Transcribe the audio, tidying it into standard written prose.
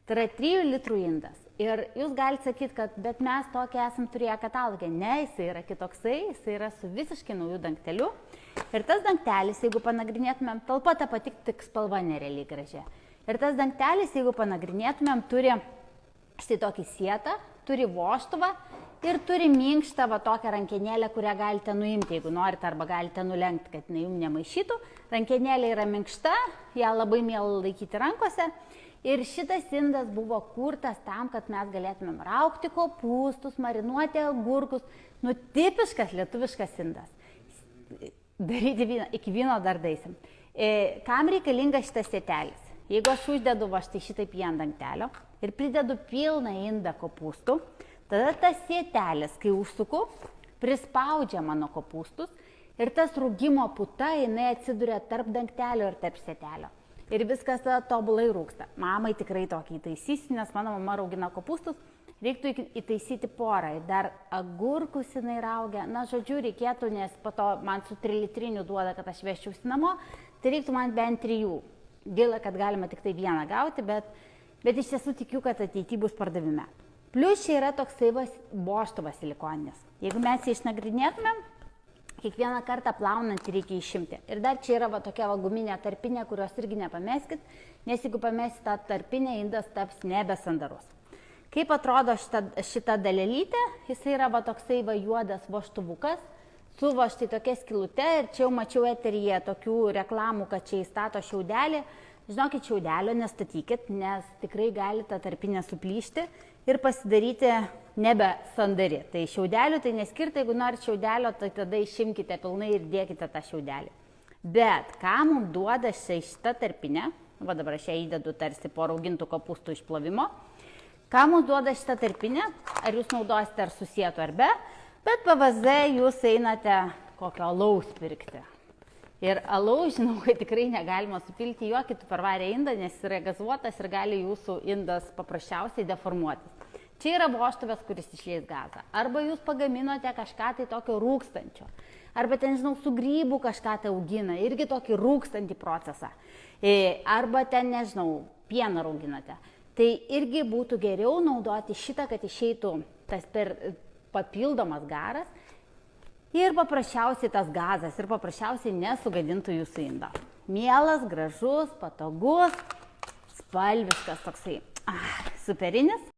Tai yra 3 litrų indas. Ir jūs galite sakyti, kad bet mes tokį esam turėję katalogę. Ne, jisai yra kitoksai, jisai yra su visiškai naujų dangteliu. Ir tas dangtelis, jeigu panagrinėtumėm, talpa ta pati, tik spalva nerealiai gražia. Ir tas dangtelis, jeigu panagrinėtumėm, turi štai tokį sietą, turi vožtuvą ir turi minkštą va tokią rankenėlę, kurią galite nuimti, jeigu norite, arba galite nulenkti, kad jinai jums nemaišytų. Rankenėlė yra minkšta, ją labai miela laikyti rankose. Ir šitas indas buvo kurtas tam, kad mes galėtumėm raukti kopūstus, marinuoti agurkus. Nu, tipiškas lietuviškas indas. Daryti vyną, iki vyno dar daisim. Kam reikalingas šitas sietelis? Jeigu aš uždedu va štai šitaip į ant dangtelio ir pridedu pilną indą kopūstų, tada tas sietelis, kai užsuku, prispaudžia mano kopūstus ir tas rūgimo puta, jinai atsiduria tarp dangtelio ir tarp sietelio. Ir viskas tobulai rūksta. Mamai tikrai tokį įtaisysiu, nes mano mama raugina kopūstus, reiktų įtaisyti porą. Ir dar agurkus jinai raugia. Na, žodžiu, reikėtų, nes po to man su 3 litriniu duoda, kad aš vežčiausi namo, tai reiktų man bent 3. Gaila, kad galima tik tai vieną gauti, bet iš tiesų tikiu, kad ateityje bus pardavime. Plius čia yra toksai vožtuvas silikoninis. Jeigu mes jį išnagrinėtumėm, kiekvieną kartą plaunant reikia išimti. Ir dar čia yra va tokia va guminė tarpinė, kurios irgi nepameskit, nes jeigu pameskit tą tarpinę, indas taps nebesandarus. Kaip atrodo šita dalelytė, jis yra va toksai va juodas vožtuvukas, su va štai tokia skylute, ir čia jau mačiau eteryje tokių reklamų, kad čia įstato šiaudelį. Žinokit, šiaudelio nestatykit, nes tikrai gali tą tarpinę suplyšti ir pasidaryti nebe sandari. Tai šiaudelių tai neskirta, jeigu norit šiaudelio, tai tada išimkite pilnai ir dėkite tą šiaudelį. Bet ką mums duoda šita tarpinė, va dabar aš ją įdedu tarsi po raugintų kopūstų išplovimo, ką mums duoda šita tarpinė, ar jūs naudosite ar susietų ar be, bet PVZ jūs einate kokio alaus pirkti. Ir alaus, žinau, kad tikrai negalima supilti jokį tupperware indą, nes yra gazuotas ir gali jūsų indas paprasčiausiai deformuotis. Čia yra vožtuvas, kuris išleis gazą. Arba jūs pagaminote kažką tai tokio rūkstančio. Arba ten, žinau, su grybu kažką tai augina, irgi tokį rūkstantį procesą. Arba ten, nežinau, pieną auginate. Tai irgi būtų geriau naudoti šitą, kad išeitų tas per papildomas garas. Ir paprasčiausiai tas gazas ir paprasčiausiai nesugadintų jūsų indą. Mielas, gražus, patogus, spalviškas toksai superinis.